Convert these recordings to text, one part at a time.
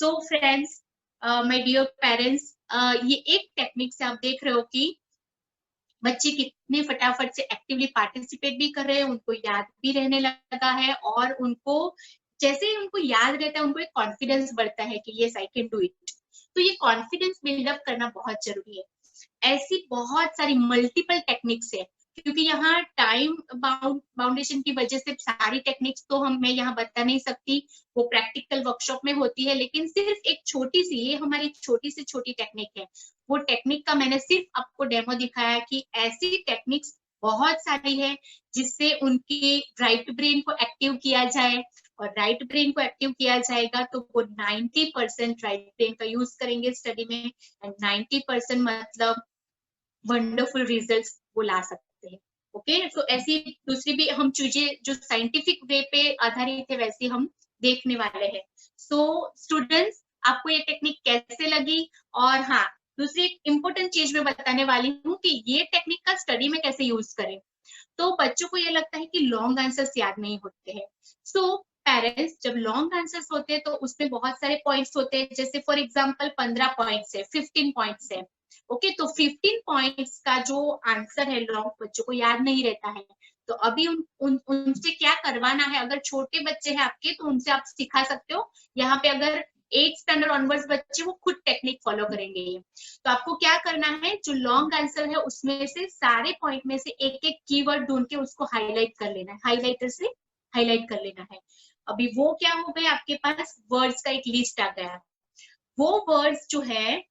तो friends, my dear parents, ये एक टेक्निक से आप देख रहे हो कि बच्चे कितने फटाफट से एक्टिवली पार्टिसिपेट भी कर रहे हैं, उनको याद भी रहने लगा है, और उनको जैसे ही उनको याद रहता है, उनको एक कॉन्फिडेंस बढ़ता है कि yes I can do it. तो ये कॉन्फिडेंस बिल्डअप करना बहुत जरूरी है। ऐसी बहुत सारी मल्टीपल टेक्निक्स है, क्योंकि यहाँ टाइम बाउंडेशन की वजह से सारी टेक्निक्स तो मैं यहाँ बता नहीं सकती, वो प्रैक्टिकल वर्कशॉप में होती है, लेकिन सिर्फ एक छोटी सी, ये हमारी छोटी से छोटी टेक्निक है। वो टेक्निक का मैंने सिर्फ आपको डेमो दिखाया कि ऐसी टेक्निक्स बहुत सारी है जिससे उनकी राइट ब्रेन को एक्टिव किया जाए, और राइट ब्रेन को एक्टिव किया जाएगा तो वो 90% राइट ब्रेन का यूज करेंगे स्टडी में, एंड 90% मतलब वंडरफुल रिजल्ट्स वो ला सकते हैं। ओके, तो ऐसी दूसरी भी हम चीजें जो साइंटिफिक वे पे आधारित है वैसे हम देखने वाले हैं। सो स्टूडेंट्स, आपको ये टेक्निक कैसे लगी? और हाँ, दूसरी एक इम्पोर्टेंट चीज मैं बताने वाली हूँ कि ये टेक्निक का स्टडी में कैसे यूज करें। तो बच्चों को ये लगता है कि लॉन्ग आंसर्स याद नहीं होते हैं। सो पेरेंट्स, जब लॉन्ग आंसर्स होते हैं तो उसमें बहुत सारे पॉइंट्स होते हैं, जैसे फॉर एग्जांपल 15 पॉइंट्स है, 15 पॉइंट्स है। ओके, तो 15 पॉइंट्स का जो आंसर है लॉन्ग, बच्चों को याद नहीं रहता है। तो अभी उनसे क्या करवाना है, अगर छोटे बच्चे हैं आपके तो उनसे आप सिखा सकते हो। यहाँ पे अगर 8 स्टैंडर्ड ऑनवर्ड्स बच्चे, वो खुद टेक्निक फॉलो करेंगे ये। तो आपको क्या करना है, जो लॉन्ग आंसर है उसमें से सारे पॉइंट में से एक एक कीवर्ड ढूंढ के उसको हाईलाइट कर लेना है, हाईलाइटर से हाईलाइट कर लेना है। अभी वो क्या हो गया, आपके पास वर्ड्स का एक लिस्ट आ गया। वो वर्ड्स जो है,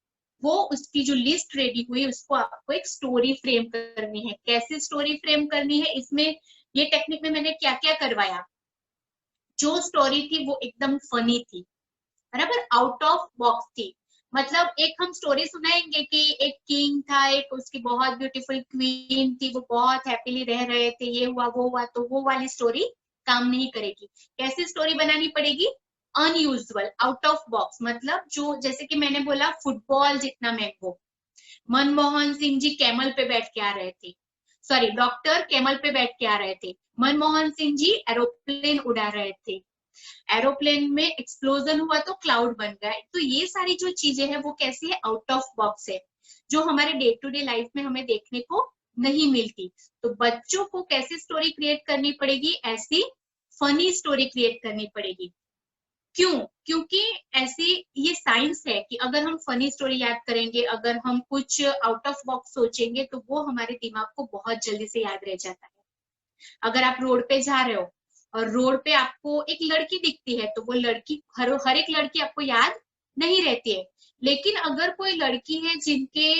वो उसकी जो लिस्ट रेडी हुई, उसको आपको एक स्टोरी फ्रेम करनी है। कैसे स्टोरी फ्रेम करनी है, इसमें ये टेक्निक में मैंने क्या क्या करवाया। जो स्टोरी थी वो एकदम फनी थी, बराबर, आउट ऑफ बॉक्स थी। मतलब एक हम स्टोरी सुनाएंगे कि एक किंग था, एक उसकी बहुत ब्यूटीफुल क्वीन थी, वो बहुत हैप्पीली रह रहे थे, ये हुआ वो हुआ, तो वो वाली स्टोरी काम नहीं करेगी। कैसी स्टोरी बनानी पड़ेगी? Unusual, out of box. मतलब जो, जैसे कि मैंने बोला, फुटबॉल जितना मैंगो, मनमोहन सिंह जी कैमल पे बैठ के आ रहे थे, सॉरी, डॉक्टर कैमल पे बैठ के आ रहे थे, मनमोहन सिंह जी एरोप्लेन उड़ा रहे थे, एरोप्लेन में एक्सप्लोजन हुआ तो क्लाउड बन गया। तो ये सारी जो चीजें हैं वो कैसी है, आउट ऑफ बॉक्स है, जो हमारे डे टू डे लाइफ में हमें देखने को नहीं मिलती। तो बच्चों को कैसी स्टोरी क्रिएट करनी पड़ेगी, ऐसी फनी स्टोरी क्रिएट करनी पड़ेगी। क्यों? क्योंकि ऐसी ये साइंस है कि अगर हम फनी स्टोरी याद करेंगे, अगर हम कुछ आउट ऑफ बॉक्स सोचेंगे, तो वो हमारे दिमाग को बहुत जल्दी से याद रह जाता है। अगर आप रोड पे जा रहे हो और रोड पे आपको एक लड़की दिखती है, तो वो लड़की, हर एक लड़की आपको याद नहीं रहती है। लेकिन अगर कोई लड़की है जिनके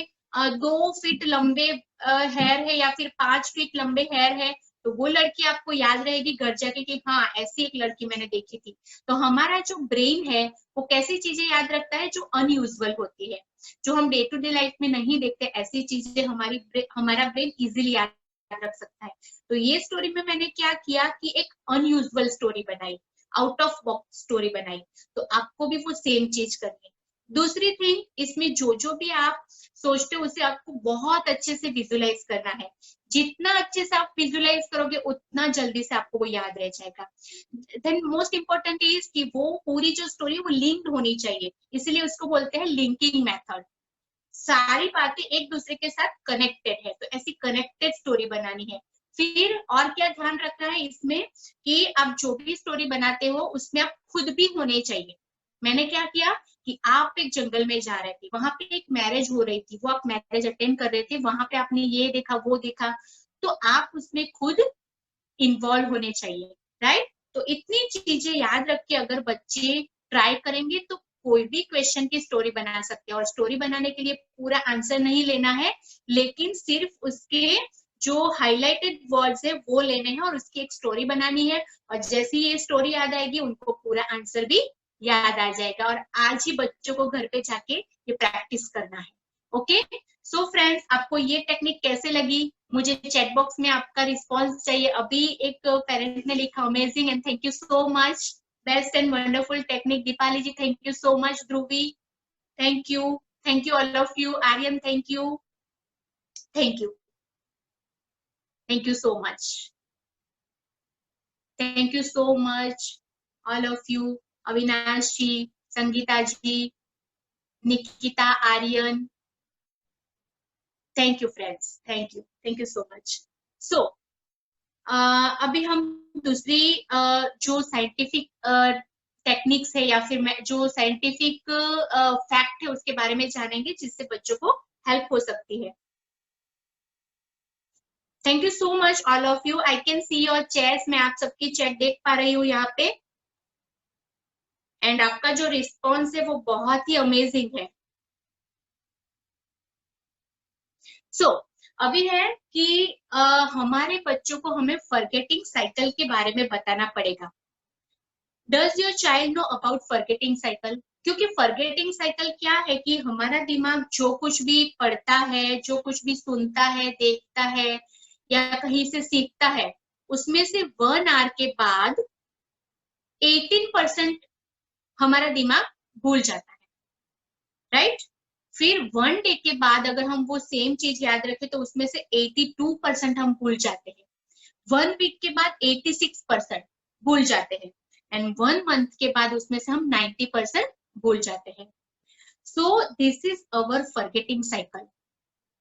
2 फीट लंबे हेयर है, या फिर 5 फीट लंबे हेयर है, तो वो लड़की आपको याद रहेगी घर जाके कि हाँ, ऐसी एक लड़की मैंने देखी थी। तो हमारा जो ब्रेन है वो कैसी चीजें याद रखता है, जो अनयूजुअल होती है, जो हम डे टू डे लाइफ में नहीं देखते, ऐसी चीजें हमारा ब्रेन इजिली याद रख सकता है। तो ये स्टोरी में मैंने क्या किया कि एक अनयूजुअल स्टोरी बनाई, आउट ऑफ बॉक्स स्टोरी बनाई। तो आपको भी वो सेम चीज करनी है। दूसरी थिंग, इसमें जो जो भी आप सोचते हो उसे आपको बहुत अच्छे से विजुलाइज करना है। जितना अच्छे से आप विजुलाइज करोगे, उतना जल्दी से आपको वो याद रह जाएगा। देन मोस्ट इंपॉर्टेंट इज कि वो पूरी जो स्टोरी है वो लिंक्ड होनी चाहिए, इसलिए उसको बोलते हैं लिंकिंग मेथड। सारी बातें एक दूसरे के साथ कनेक्टेड है, तो ऐसी कनेक्टेड स्टोरी बनानी है। फिर और क्या ध्यान रखना है इसमें, कि आप जो भी स्टोरी बनाते हो उसमें आप खुद भी होने चाहिए। मैंने क्या किया कि आप एक जंगल में जा रहे थे, वहां पे एक मैरिज हो रही थी, वो आप मैरिज अटेंड कर रहे थे, वहां पे आपने ये देखा वो देखा, तो आप उसमें खुद इन्वॉल्व होने चाहिए, राइट। तो इतनी चीजें याद रख के अगर बच्चे ट्राई करेंगे तो कोई भी क्वेश्चन की स्टोरी बना सकते हैं। और स्टोरी बनाने के लिए पूरा आंसर नहीं लेना है, लेकिन सिर्फ उसके जो हाईलाइटेड वर्ड्स है वो लेने हैं और उसकी एक स्टोरी बनानी है। और जैसे ही ये स्टोरी याद आएगी, उनको पूरा आंसर भी याद आ जाएगा। और आज ही बच्चों को घर पे जाके ये प्रैक्टिस करना है। ओके, सो फ्रेंड्स, आपको ये टेक्निक कैसे लगी? मुझे चैट बॉक्स में आपका रिस्पॉन्स चाहिए। अभी एक पेरेंट ने लिखा amazing and thank you so much, best and wonderful technique. Deepali ji thank you so much, Dhruvi thank you all of you, Aryan thank you, thank you, thank you so much, thank you so much all of you, Avinash ji, Sangeeta ji, Nikita, Aryan, thank you friends, thank you so much. So अभी हम दूसरी जो scientific techniques है या फिर जो scientific fact है उसके बारे में जानेंगे जिससे बच्चों को हेल्प हो सकती है। Thank you so much all of you, I can see your chats, मैं आप सबकी चैट देख पा रही हूँ यहाँ पे, एंड आपका जो रिस्पॉन्स है वो बहुत ही अमेजिंग है। सो अभी है कि हमारे बच्चों को हमें फॉरगेटिंग साइकिल के बारे में बताना पड़ेगा। Does your child know about forgetting cycle? क्योंकि फॉरगेटिंग साइकिल क्या है कि हमारा दिमाग जो कुछ भी पढ़ता है, जो कुछ भी सुनता है, देखता है या कहीं से सीखता है, उसमें से 1 आवर के बाद 18% हमारा दिमाग भूल जाता है, राइट? फिर 1 डे के बाद अगर हम वो सेम चीज याद रखें तो उसमें से 82% हम भूल जाते हैं। 1 वीक के बाद 86% भूल जाते हैं, एंड 1 मंथ के बाद उसमें से हम 90% भूल जाते हैं। So this is our forgetting cycle.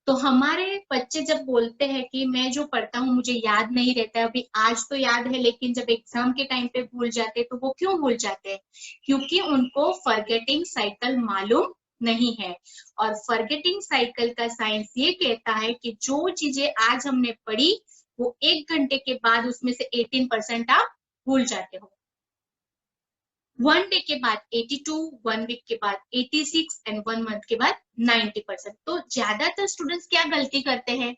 तो हमारे बच्चे जब बोलते हैं कि मैं जो पढ़ता हूँ मुझे याद नहीं रहता है, अभी आज तो याद है लेकिन जब एग्जाम के टाइम पे भूल जाते हैं, तो वो क्यों भूल जाते हैं? क्योंकि उनको फॉरगेटिंग साइकिल मालूम नहीं है। और फॉरगेटिंग साइकिल का साइंस ये कहता है कि जो चीजें आज हमने पढ़ी वो 1 घंटे के बाद उसमें से 18% आप भूल जाते हो। 1 डे के बाद 82, 1 वीक के बाद 86 एंड 1 मंथ के बाद 90%। तो ज्यादातर स्टूडेंट्स क्या गलती करते हैं?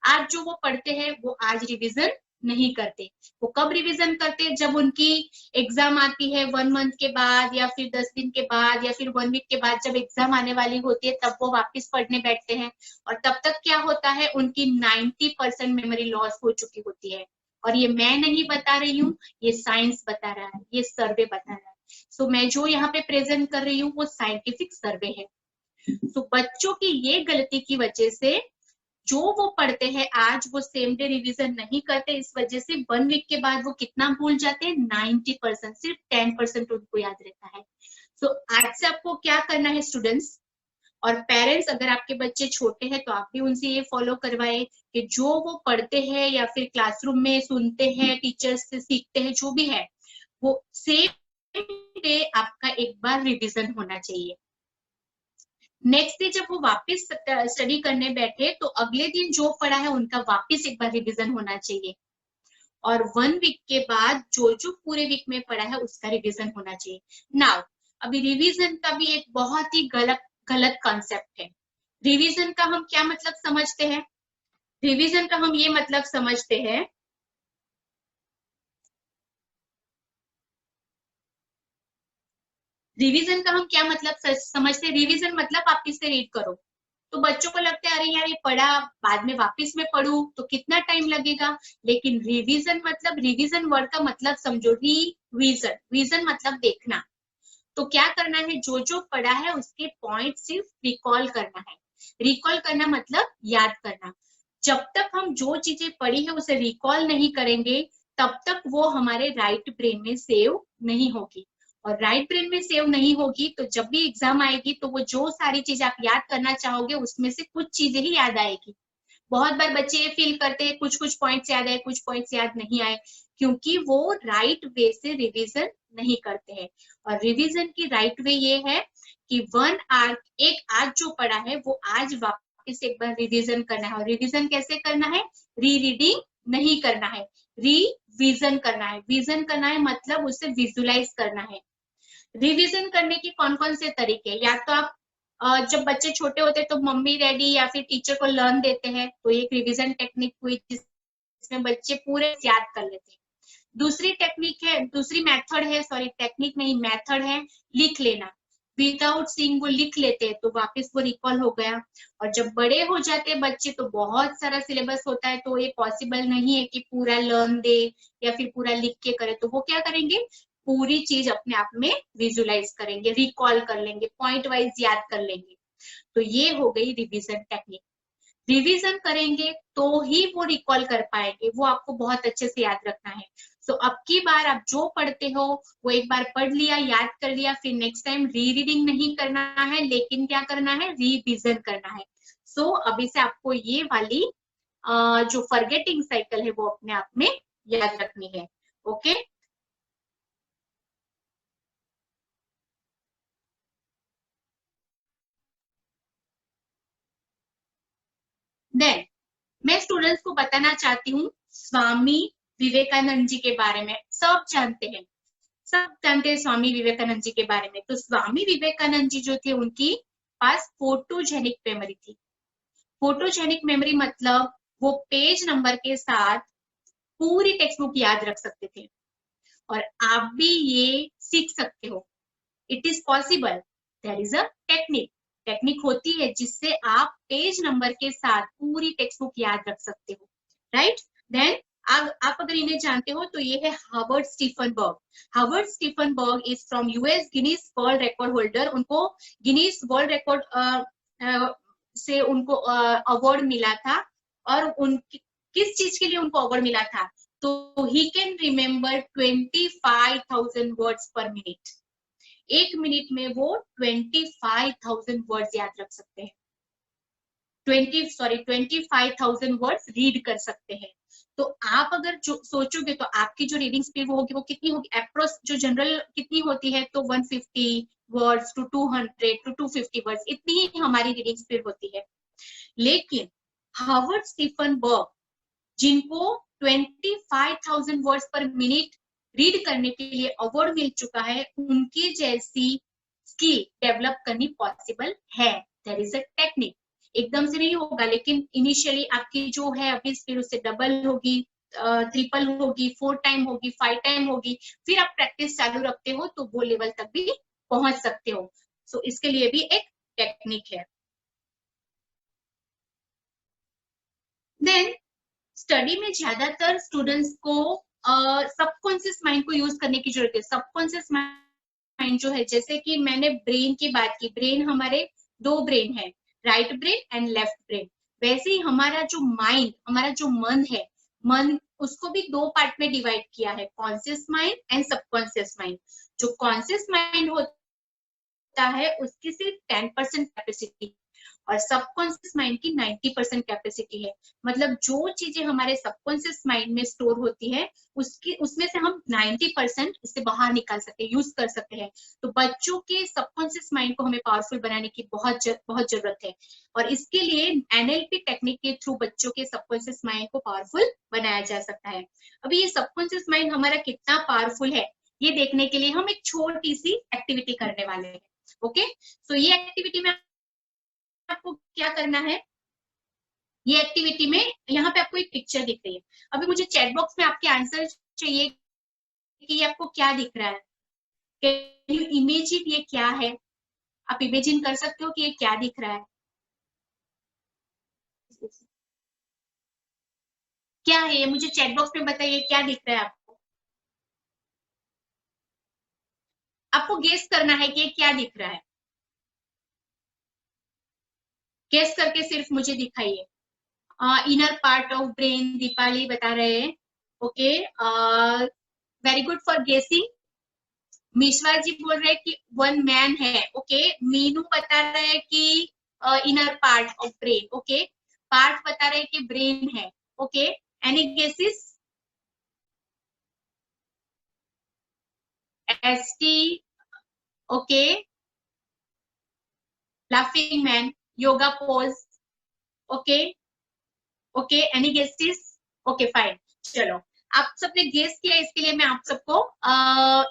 आज जो वो पढ़ते हैं वो आज रिवीजन नहीं करते। वो कब रिवीजन करते हैं? जब उनकी एग्जाम आती है 1 मंथ के बाद या फिर 10 दिन के बाद या फिर 1 वीक के बाद, जब एग्जाम आने वाली होती है तब वो वापस पढ़ने बैठते हैं। और तब तक क्या होता है, उनकी 90% मेमोरी लॉस हो चुकी होती है। और ये मैं नहीं बता रही हूँ, ये साइंस बता रहा है, ये सर्वे बता रहा है। सो मैं जो यहाँ पे प्रेजेंट कर रही हूँ वो साइंटिफिक सर्वे है। सो बच्चों की ये गलती की वजह से जो वो पढ़ते हैं आज वो सेम डे रिवीजन नहीं करते, इस वजह से 1 वीक के बाद वो कितना भूल जाते हैं? 90%। सिर्फ 10% उनको याद रहता है। सो आज से आपको क्या करना है स्टूडेंट्स और पेरेंट्स, अगर आपके बच्चे छोटे हैं तो आप भी उनसे ये फॉलो करवाए कि जो वो पढ़ते हैं या फिर क्लासरूम में सुनते हैं, टीचर्स से सीखते हैं, जो भी है वो सेम डे आपका एक बार रिवीजन होना चाहिए। नेक्स्ट डे जब वो वापस स्टडी करने बैठे तो अगले दिन जो पढ़ा है उनका वापस एक बार रिवीजन होना चाहिए। और 1 वीक के बाद जो जो पूरे वीक में पढ़ा है उसका रिवीजन होना चाहिए। नाउ अभी रिवीजन का भी एक बहुत ही गलत कॉन्सेप्ट है। रिवीजन का हम क्या मतलब समझते हैं? रिवीजन का हम ये मतलब समझते हैं रिवीजन का हम क्या मतलब समझते हैं? रिवीजन मतलब आप किससे रीड करो। तो बच्चों को लगता है अरे यार ये पढ़ा, बाद में वापस में पढ़ूं तो कितना टाइम लगेगा। लेकिन रिवीजन वर्ड का मतलब समझो, रिवीजन मतलब देखना। तो क्या करना है, जो जो पढ़ा है उसके पॉइंट सिर्फ रिकॉल करना है। रिकॉल करना मतलब याद करना। जब तक हम जो चीजें पढ़ी है उसे रिकॉल नहीं करेंगे तब तक वो हमारे राइट ब्रेन में सेव नहीं होगी। और राइट ब्रेन में सेव नहीं होगी तो जब भी एग्जाम आएगी तो वो जो सारी चीज आप याद करना चाहोगे उसमें से कुछ चीजें ही याद आएगी। बहुत बार बच्चे ये फील करते हैं कुछ कुछ पॉइंट्स याद आए, कुछ पॉइंट्स याद नहीं आए, क्योंकि वो राइट वे से रिवीजन नहीं करते हैं। और रिवीजन की राइट वे ये है कि 1 आवर एक आज जो पढ़ा है वो आज वापस एक बार रिवीजन करना है। और रिवीजन कैसे करना है? री रीडिंग नहीं करना है, रिवीजन करना है। विजन करना है मतलब उसे विजुलाइज करना है। रिवीजन करने के कौन कौन से तरीके? या तो आप जब बच्चे छोटे होते हैं तो मम्मी डैडी या फिर टीचर को लर्न देते हैं, तो एक रिवीजन टेक्निक हुई जिसमें बच्चे पूरे याद कर लेते हैं। दूसरी टेक्निक है, दूसरी मेथड है, सॉरी टेक्निक नहीं मेथड है, लिख लेना। विदाउट सीइंग वो लिख लेते हैं तो वापस वो रिकॉल हो गया। और जब बड़े हो जाते हैं बच्चे तो बहुत सारा सिलेबस होता है तो ये पॉसिबल नहीं है कि पूरा लर्न दे या फिर पूरा लिख के करे, तो वो क्या करेंगे, पूरी चीज अपने आप में विजुलाइज करेंगे, रिकॉल कर लेंगे, पॉइंट वाइज याद कर लेंगे। तो ये हो गई रिवीजन टेक्निक। रिवीजन करेंगे तो ही वो रिकॉल कर पाएंगे, वो आपको बहुत अच्छे से याद रखना है। सो अब की बार आप जो पढ़ते हो वो एक बार पढ़ लिया, याद कर लिया, फिर नेक्स्ट टाइम रीडिंग नहीं करना है, लेकिन क्या करना है, रिविजन करना है। सो अभी से आपको ये वाली जो फॉरगेटिंग साइकिल है वो अपने आप में याद रखनी है। ओके, देन मैं स्टूडेंट्स को बताना चाहती हूँ स्वामी विवेकानंद जी के बारे में। सब जानते हैं, सब जानते हैं स्वामी विवेकानंद जी के बारे में। तो स्वामी विवेकानंद जी जो थे उनकी पास फोटोजेनिक मेमोरी थी। फोटोजेनिक मेमोरी मतलब वो पेज नंबर के साथ पूरी टेक्स्ट बुक याद रख सकते थे, और आप भी ये सीख सकते हो। It is possible, there is a technique. Technique होती है जिससे आप पेज नंबर के साथ पूरी टेक्स्ट बुक याद रख सकते हो, राइट। देन आप अगर इन्हें जानते हो तो ये है Harvard Stephenberg. Harvard Stephenberg is from US, Guinness world record holder. उनको गिनीज वर्ल्ड रिकॉर्ड से उनको अवार्ड मिला था, और उनकी किस चीज के लिए उनको अवार्ड मिला था, तो ही कैन रिमेम्बर 25,000 वर्ड्स पर मिनट। एक मिनट में वो 25,000 वर्ड्स याद रख सकते हैं। 25,000 वर्ड्स रीड कर सकते हैं। तो आप अगर जो सोचोगे तो आपकी जो रीडिंग स्पीड होगी वो कितनी होगी, अप्रोक्स जो जनरल कितनी होती है, तो 150 वर्ड्स टू 200 टू 250 वर्ड्स, इतनी ही हमारी रीडिंग स्पीड होती है। लेकिन हार्वर्ड स्टीफनबर्ग जिनको 25,000 वर्ड्स पर मिनट रीड करने के लिए अवार्ड मिल चुका है, उनकी जैसी स्किल डेवलप करनी पॉसिबल है। There is a technique. एकदम से नहीं होगा, लेकिन इनिशियली आपकी जो है अभी स्पीड उससे डबल होगी, ट्रिपल होगी, 4 टाइम होगी, 5 टाइम होगी। फिर आप प्रैक्टिस चालू रखते हो तो वो लेवल तक भी पहुंच सकते हो। सो इसके लिए भी एक टेक्निक है। देन स्टडी में ज्यादातर स्टूडेंट्स को सबकॉन्शियस माइंड को यूज करने की जरूरत है। सबकॉन्शियस माइंड जो है, जैसे कि मैंने ब्रेन की बात की, ब्रेन हमारे दो ब्रेन है, right brain and left brain. वैसे ही हमारा जो माइंड, हमारा जो मन है, मन उसको भी दो पार्ट में डिवाइड किया है, conscious mind and subconscious mind. जो कॉन्शियस माइंड होता है उसकी सिर्फ 10% कैपेसिटी, और सबकॉन्शियस माइंड की 90% कैपेसिटी है। मतलब जो चीजें हमारे सबकॉन्शियस माइंड में स्टोर होती है उसमें से हम 90% उससे बाहर निकाल सकते हैं, यूज कर सकते हैं। तो बच्चों के सबकॉन्शियस माइंड को हमें पावरफुल बनाने की बहुत जरूरत है, और इसके लिए एनएलपी टेक्निक के थ्रू बच्चों के सबकॉन्शियस माइंड को पावरफुल बनाया जा सकता है। अभी ये सबकॉन्शियस माइंड हमारा कितना पावरफुल है ये देखने के लिए हम एक छोटी सी एक्टिविटी करने वाले हैं। ओके, सो ये एक्टिविटी में आपको क्या करना है, ये एक्टिविटी में यहाँ पे आपको एक पिक्चर दिख रही है। अभी मुझे चैट बॉक्स में आपके आंसर चाहिए कि ये आपको क्या दिख रहा है। कैन यू इमेजिन ये क्या है, आप इमेजिन कर सकते हो कि ये क्या दिख रहा है, क्या है ये, मुझे चैट बॉक्स में बताइए क्या दिख रहा है आपको। आपको गेस करना है कि ये क्या दिख रहा है, गेस करके सिर्फ मुझे दिखाइए। Inner part of brain, Deepali बता रहे हैं। ओके, वेरी गुड फॉर गेसिंग। मिश्रा जी बोल रहे हैं कि वन मैन है। ओके, मीनू बता रहे हैं कि inner part of brain. Okay, part बता रहे हैं कि ब्रेन है। Okay, any guesses. ST, okay, laughing man, yoga pose. Okay, okay, any guesses. Okay fine, चलो आप सबने गेस किया, इसके लिए मैं आप सबको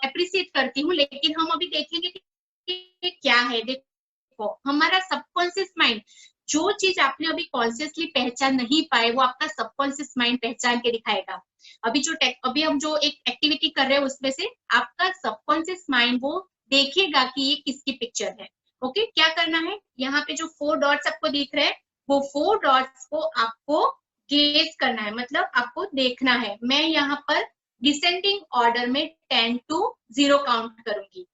अप्रिशिएट करती हूँ। लेकिन हम अभी देखेंगे कि क्या है। देखो, हमारा सबकॉन्शियस माइंड, जो चीज आपने अभी कॉन्शियसली पहचान नहीं पाए वो आपका सबकॉन्शियस माइंड पहचान के दिखाएगा। अभी हम जो एक एक्टिविटी कर रहे हैं उसमें से आपका सबकॉन्शियस माइंड वो देखेगा कि ये किसकी पिक्चर है। ओके, क्या करना है, यहाँ पे जो 4 डॉट्स आपको दिख रहे हैं वो 4 डॉट्स को आपको गेस करना है, मतलब आपको देखना है। मैं यहाँ पर डिसेंडिंग ऑर्डर में 10 to 0 काउंट करूंगी,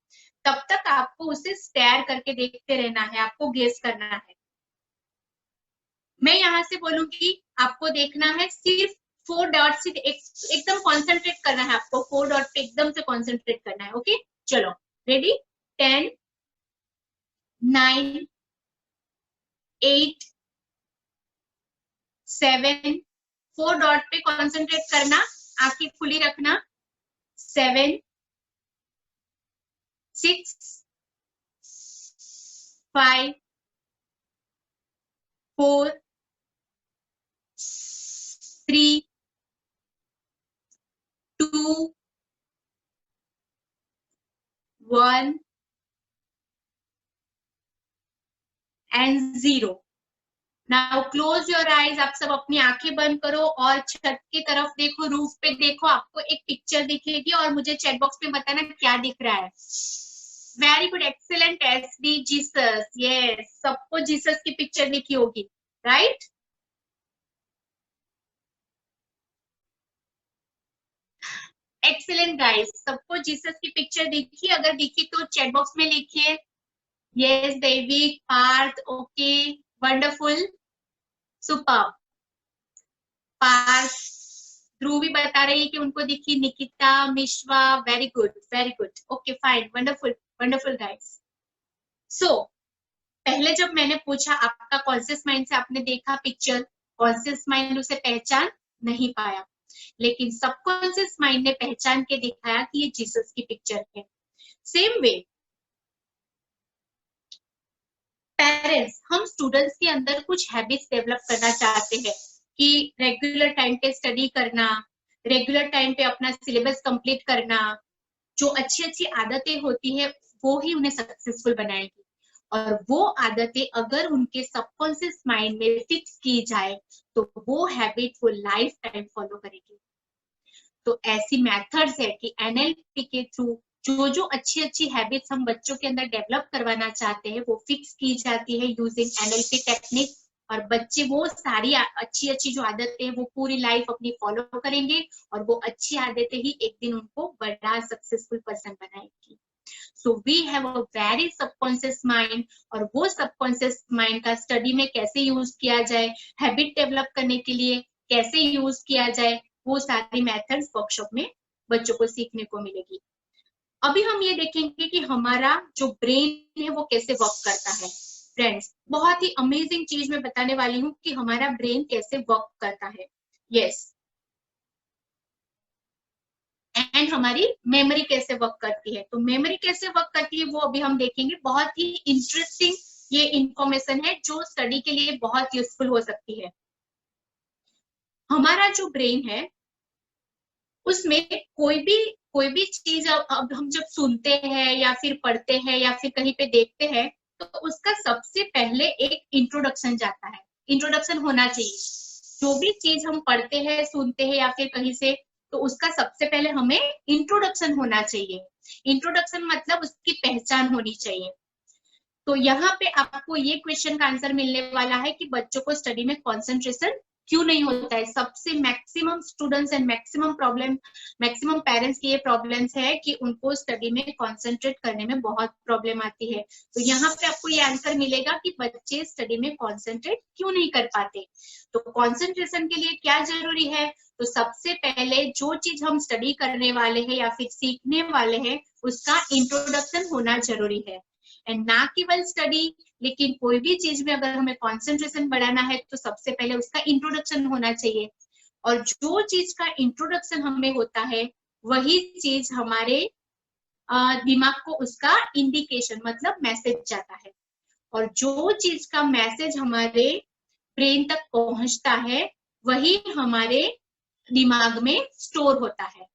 तब तक आपको उसे स्टेयर करके देखते रहना है, आपको गेस करना है। मैं यहाँ से बोलूंगी आपको देखना है सिर्फ 4 डॉट से एकदम कॉन्सेंट्रेट करना है आपको, 4 डॉट पे एकदम से कॉन्सेंट्रेट करना है। ओके चलो रेडी, 10 9 8 7, 4 डॉट पे कॉन्सेंट्रेट करना, आंखें खुली रखना, 7 6 5 4 3 2 1 and 0। Now close your eyes, आप सब अपनी आंखें बंद करो और छत की तरफ देखो, रूफ पे देखो, आपको एक पिक्चर दिखेगी और मुझे चैट बॉक्स में बताना क्या दिख रहा है। Very good, excellent SD, Jesus, yes, सबको जीसस की पिक्चर दिखी होगी, राइट? एक्सीलेंट गाइस, सबको जीसस की पिक्चर दिखी? अगर दिखी तो चैट बॉक्स में लिखिए। Yes Devi, Parth, okay, wonderful, super. Parth, Dhruv भी बता रही है कि उनको दिखी, Nikita, Mishva, very good, okay fine, wonderful wonderful guys. So पहले जब मैंने पूछा आपका कॉन्शियस माइंड से आपने देखा पिक्चर, कॉन्शियस माइंड उसे पहचान नहीं पाया, लेकिन सबकॉन्शियस माइंड ने पहचान के दिखाया कि ये जीसस की पिक्चर है। सेम वे पेरेंट्स, हम स्टूडेंट्स के अंदर कुछ हैबिट्स डेवलप करना चाहते हैं कि रेगुलर टाइम पे स्टडी करना, रेगुलर टाइम पे अपना सिलेबस कंप्लीट करना, जो अच्छी अच्छी आदतें होती है वो ही उन्हें सक्सेसफुल बनाएगी। और वो आदतें अगर उनके सबकॉन्शियस माइंड में फिक्स की जाए तो वो हैबिट वो लाइफ टाइम फॉलो करेगी। तो ऐसी मेथड्स है कि एनएलपी के थ्रू जो जो अच्छी अच्छी हैबिट्स हम बच्चों के अंदर डेवलप करवाना चाहते हैं वो फिक्स की जाती है यूजिंग एनएलपी टेक्निक, और बच्चे वो सारी अच्छी अच्छी जो आदतें हैं वो पूरी लाइफ अपनी फॉलो करेंगे और वो अच्छी आदतें ही एक दिन उनको बड़ा सक्सेसफुल पर्सन बनाएगी। So we have a very subconscious mind, और वो सबकॉन्शियस माइंड का स्टडी में कैसे यूज किया जाए, हैबिट डेवलप करने के लिए कैसे यूज किया जाए, वो सारी मेथड्स वर्कशॉप में बच्चों को सीखने को मिलेगी। अभी हम ये देखेंगे कि हमारा जो ब्रेन है वो कैसे वर्क करता है। फ्रेंड्स, बहुत ही अमेजिंग चीज मैं बताने वाली हूँ कि हमारा ब्रेन कैसे वर्क करता है। यस, एंड हमारी मेमोरी कैसे वर्क करती है। तो मेमोरी कैसे वर्क करती है वो अभी हम देखेंगे। बहुत ही इंटरेस्टिंग ये इंफॉर्मेशन है जो स्टडी के लिए बहुत यूजफुल हो सकती है। हमारा जो ब्रेन है उसमें कोई भी चीज अब हम जब सुनते हैं या फिर पढ़ते हैं या फिर कहीं पे देखते हैं तो उसका सबसे पहले एक इंट्रोडक्शन जाता है, इंट्रोडक्शन होना चाहिए। जो भी चीज हम पढ़ते हैं सुनते हैं या फिर कहीं से, तो उसका सबसे पहले हमें इंट्रोडक्शन होना चाहिए। इंट्रोडक्शन मतलब उसकी पहचान होनी चाहिए। तो यहाँ पे आपको ये क्वेश्चन का आंसर मिलने वाला है कि बच्चों को स्टडी में कंसंट्रेशन क्यों नहीं होता है। सबसे maximum students and maximum parents की ये प्रॉब्लम्स है कि उनको स्टडी में कंसंट्रेट करने में बहुत प्रॉब्लम आती है। तो यहाँ पे आपको ये आंसर मिलेगा कि बच्चे स्टडी में कंसंट्रेट क्यों नहीं कर पाते। तो कंसंट्रेशन के लिए क्या जरूरी है, तो सबसे पहले जो चीज हम स्टडी करने वाले हैं या फिर सीखने वाले हैं उसका इंट्रोडक्शन होना जरूरी है। एंड ना केवल स्टडी, लेकिन कोई भी चीज में अगर हमें कंसंट्रेशन बढ़ाना है तो सबसे पहले उसका इंट्रोडक्शन होना चाहिए। और जो चीज का इंट्रोडक्शन हमें होता है वही चीज हमारे दिमाग को उसका इंडिकेशन मतलब मैसेज जाता है। और जो चीज का मैसेज हमारे ब्रेन तक पहुंचता है वही हमारे दिमाग में स्टोर होता है।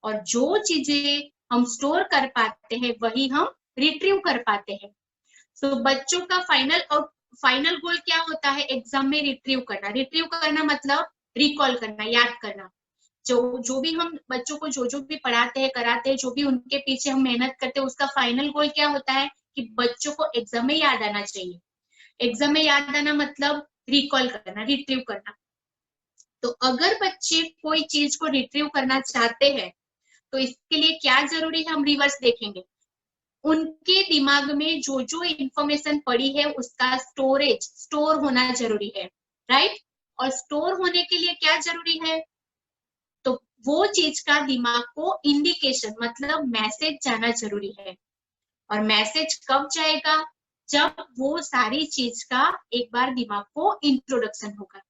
और जो चीजें हम स्टोर कर पाते हैं वही हम रिट्रीव कर पाते हैं। तो बच्चों का फाइनल गोल क्या होता है एग्जाम में? रिट्रीव करना मतलब रिकॉल करना, याद करना। जो भी हम बच्चों को जो भी पढ़ाते हैं कराते हैं, जो भी उनके पीछे हम मेहनत करते हैं, उसका फाइनल गोल क्या होता है कि बच्चों को एग्जाम में याद आना चाहिए। एग्जाम में याद आना मतलब रिकॉल करना, रिट्रीव करना। तो अगर बच्चे कोई चीज को रिट्रीव करना चाहते हैं तो इसके लिए क्या जरूरी है, हम रिवर्स देखेंगे। उनके दिमाग में जो जो इंफॉर्मेशन पड़ी है उसका स्टोर होना जरूरी है, राइट? और स्टोर होने के लिए क्या जरूरी है, वो चीज का दिमाग को इंडिकेशन मतलब मैसेज जाना जरूरी है। और मैसेज कब जाएगा? जब वो सारी चीज का एक बार दिमाग को इंट्रोडक्शन होगा,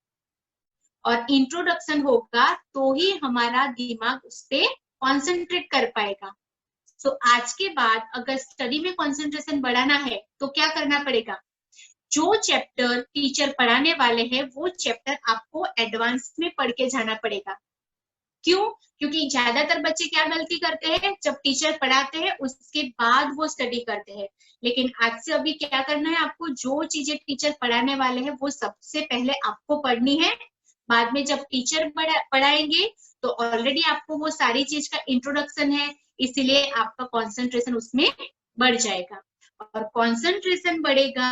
और इंट्रोडक्शन होगा तो ही हमारा दिमाग उस पर कॉन्सेंट्रेट कर पाएगा। तो आज के बाद अगर स्टडी में कंसंट्रेशन बढ़ाना है तो क्या करना पड़ेगा? जो चैप्टर टीचर पढ़ाने वाले हैं वो चैप्टर आपको एडवांस में पढ़ के जाना पड़ेगा। क्यों? क्योंकि ज्यादातर बच्चे क्या गलती करते हैं, जब टीचर पढ़ाते हैं उसके बाद वो स्टडी करते हैं। लेकिन आज से अभी क्या करना है आपको, जो चीजें टीचर पढ़ाने वाले हैं वो सबसे पहले आपको पढ़नी है। बाद में जब टीचर पढ़ाएंगे तो ऑलरेडी आपको वो सारी चीज का इंट्रोडक्शन है, इसीलिए आपका कंसंट्रेशन उसमें बढ़ जाएगा। और कंसंट्रेशन बढ़ेगा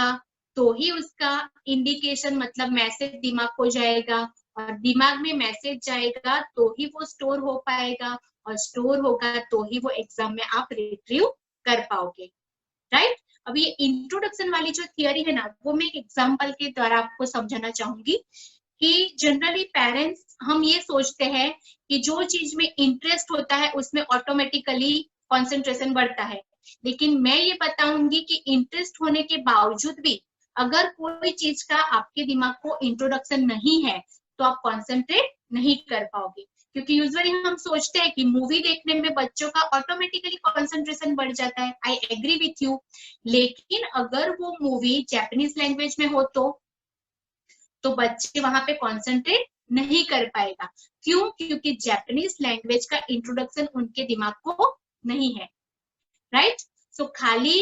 तो ही उसका इंडिकेशन मतलब मैसेज दिमाग को जाएगा, और दिमाग में मैसेज जाएगा तो ही वो स्टोर हो पाएगा, और स्टोर होगा तो ही वो एग्जाम में आप रिट्रीव कर पाओगे। राइट? अब ये इंट्रोडक्शन वाली जो थियरी है ना, वो मैं एक एग्जांपल के द्वारा आपको समझाना चाहूंगी कि जनरली पेरेंट्स हम ये सोचते हैं कि जो चीज में इंटरेस्ट होता है उसमें ऑटोमेटिकली कंसंट्रेशन बढ़ता है। लेकिन मैं ये बताऊंगी कि इंटरेस्ट होने के बावजूद भी अगर कोई चीज का आपके दिमाग को इंट्रोडक्शन नहीं है तो आप कंसंट्रेट नहीं कर पाओगे। क्योंकि यूजुअली हम सोचते हैं कि मूवी देखने में बच्चों का ऑटोमेटिकली कंसंट्रेशन बढ़ जाता है, आई एग्री विथ यू। लेकिन अगर वो मूवी जापानीज लैंग्वेज में हो तो बच्चे वहां पे कंसंट्रेट नहीं कर पाएगा। क्यों? क्योंकि जापानीज लैंग्वेज का इंट्रोडक्शन उनके दिमाग को नहीं है। राइट? सो खाली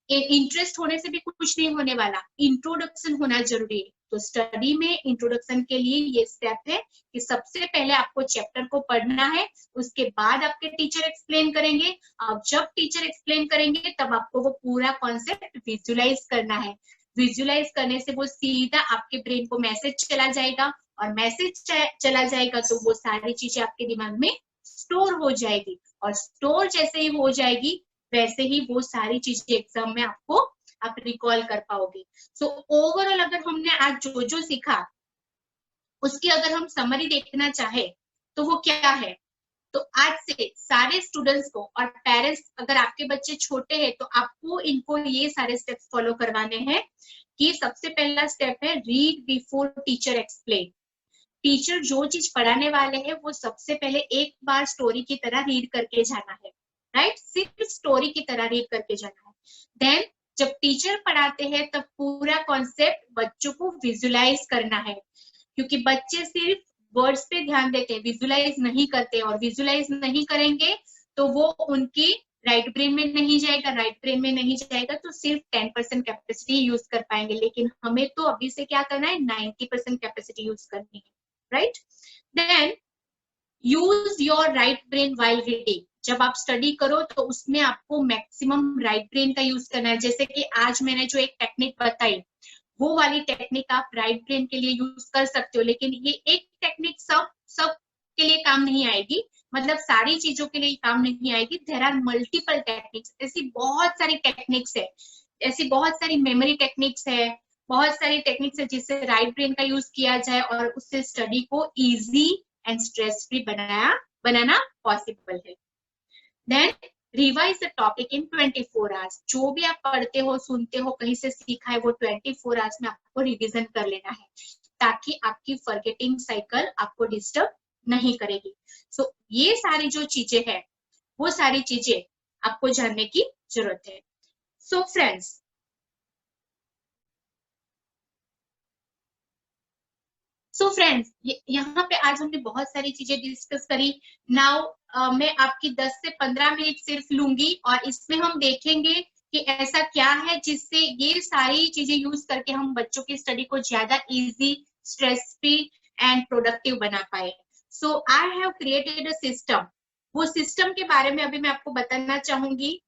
इंटरेस्ट होने से भी कुछ नहीं होने वाला, इंट्रोडक्शन होना जरूरी है। तो स्टडी में इंट्रोडक्शन के लिए ये स्टेप है कि सबसे पहले आपको चैप्टर को पढ़ना है, उसके बाद आपके टीचर एक्सप्लेन करेंगे। अब जब टीचर एक्सप्लेन करेंगे तब आपको वो पूरा कॉन्सेप्ट विजुलाइज करना है। विजुलाइज करने से वो सीधा आपके ब्रेन को मैसेज चला जाएगा, और मैसेज चला जाएगा तो वो सारी चीजें आपके दिमाग में स्टोर हो जाएगी, और स्टोर जैसे ही हो जाएगी वैसे ही वो सारी चीजें एग्जाम में आपको आप रिकॉल कर पाओगे। सो ओवरऑल अगर हमने आज जो जो सीखा उसकी अगर हम समरी देखना चाहे तो वो क्या है, तो आज से सारे स्टूडेंट्स को और पेरेंट्स, अगर आपके बच्चे छोटे हैं तो आपको इनको ये सारे स्टेप्स फॉलो करवाने हैं। कि सबसे पहला स्टेप है read before teacher explain. Teacher जो चीज पढ़ाने वाले हैं वो सबसे पहले एक बार स्टोरी की तरह रीड करके जाना है। राइट? सिर्फ स्टोरी की तरह रीड करके जाना है। देन जब टीचर पढ़ाते हैं तब पूरा कॉन्सेप्ट बच्चों को विजुलाइज करना है, क्योंकि बच्चे सिर्फ वर्ड्स पे ध्यान देते हैं, विजुलाइज नहीं करते, और विजुलाइज नहीं करेंगे तो वो उनकी राइट ब्रेन में नहीं जाएगा, राइट ब्रेन में नहीं जाएगा तो सिर्फ 10% कैपेसिटी यूज कर पाएंगे। लेकिन हमें तो अभी से क्या करना है, 90% कैपेसिटी यूज करनी है। Right? Then use your right brain while reading. जब आप स्टडी करो तो उसमें आपको मैक्सिमम राइट ब्रेन का यूज करना है। जैसे कि आज मैंने जो एक टेक्निक बताई वो वाली टेक्निक आप राइट ब्रेन के लिए यूज कर सकते हो, लेकिन ये एक टेक्निक सब सब के लिए काम नहीं आएगी, मतलब सारी चीजों के लिए काम नहीं आएगी। देयर आर मल्टीपल टेक्निक्स, ऐसी बहुत सारी टेक्निक्स है, ऐसी बहुत सारी मेमोरी टेक्निक्स है, बहुत सारी टेक्निक्स है जिससे राइट ब्रेन का यूज किया जाए और उससे स्टडी को इजी एंड स्ट्रेस फ्री बनाना पॉसिबल है। Then revise the topic in 24 hours. जो भी आप पढ़ते हो, सुनते हो, कहीं से सीखा है वो 24 आवर्स में आपको रिवीजन कर लेना है, ताकि आपकी फॉरगेटिंग साइकिल आपको डिस्टर्ब नहीं करेगी। सो ये सारी जो चीजें हैं वो सारी चीजें आपको जानने की जरूरत है। सो फ्रेंड्स, यहाँ पे आज हमने बहुत सारी चीजें डिस्कस करी। नाउ मैं आपकी 10 से 15 मिनट सिर्फ लूंगी और इसमें हम देखेंगे कि ऐसा क्या है जिससे ये सारी चीजें यूज करके हम बच्चों की स्टडी को ज्यादा easy, stress free and productive बना पाए। So I have created a system. वो सिस्टम के बारे में अभी मैं आपको बताना चाहूंगी।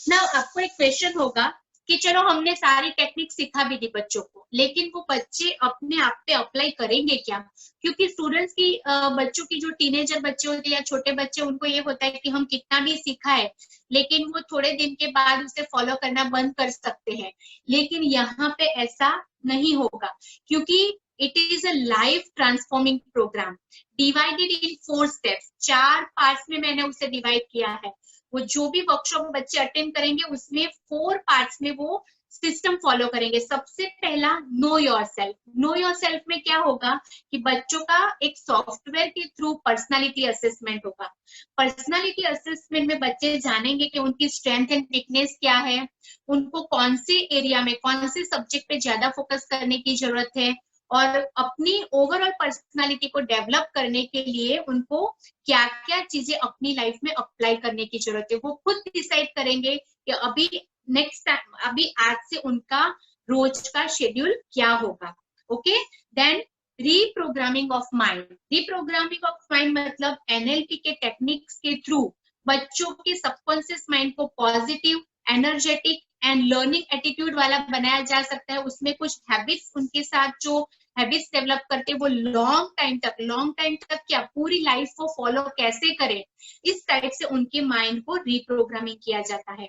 ना आपको एक क्वेश्चन होगा कि चलो हमने सारी टेक्निक सिखा भी दी बच्चों को, लेकिन वो बच्चे अपने आप पे अप्लाई करेंगे क्या? क्योंकि स्टूडेंट्स की बच्चों की जो टीनेजर बच्चे होते हैं या छोटे बच्चे, उनको ये होता है कि हम कितना भी सीखा है, लेकिन वो थोड़े दिन के बाद उसे फॉलो करना बंद कर सकते हैं। लेकिन यहाँ पे ऐसा नहीं होगा, क्योंकि it is a life transforming program divided in 4 steps. 4 parts में मैंने उसे डिवाइड किया है। वो जो भी वर्कशॉप बच्चे अटेंड करेंगे उसमें 4 पार्ट्स में वो सिस्टम फॉलो करेंगे। सबसे पहला know your self. Know your self में क्या होगा कि बच्चों का एक सॉफ्टवेयर के थ्रू पर्सनालिटी असेसमेंट होगा। पर्सनालिटी असेसमेंट में बच्चे जानेंगे कि उनकी स्ट्रेंथ एंड वीकनेस क्या है, उनको कौन से एरिया में, कौन से सब्जेक्ट पे ज्यादा फोकस करने की जरूरत है, और अपनी ओवरऑल पर्सनालिटी को डेवलप करने के लिए उनको क्या क्या चीजें अपनी लाइफ में अप्लाई करने की जरूरत है। वो खुद डिसाइड करेंगे कि अभी नेक्स्ट टाइम, अभी आज से उनका रोज का शेड्यूल क्या होगा। Okay, then reprogramming of mind. Reprogramming of mind मतलब एनएलपी के टेक्निक्स के थ्रू बच्चों के सबकॉन्शियस माइंड को positive, energetic and learning attitude वाला बनाया जा सकता है। उसमें कुछ हैबिट्स उनके साथ जो हैबिट्स डेवलप करते हैं वो लॉन्ग टाइम तक क्या पूरी लाइफ को फॉलो कैसे करें, इस टाइप से उनके माइंड को रीप्रोग्रामिंग किया जाता है।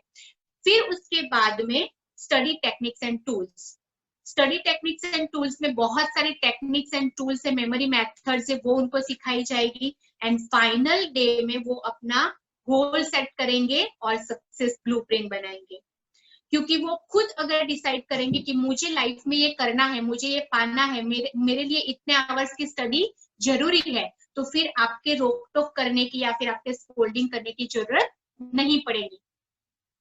फिर उसके बाद में study techniques and tools. Study techniques and tools में बहुत सारे टेक्निक्स एंड टूल्स है, मेमोरी मेथड्स है, वो उनको सिखाई जाएगी। एंड फाइनल डे में वो अपना गोल सेट करेंगे और सक्सेस ब्लूप्रिंट बनाएंगे। क्योंकि वो खुद अगर डिसाइड करेंगे कि मुझे लाइफ में ये करना है, मुझे ये पाना है, मेरे लिए इतने आवर्स की स्टडी जरूरी है, तो फिर आपके रोक टोक करने की या फिर आपके स्कोल्डिंग करने की जरूरत नहीं पड़ेगी।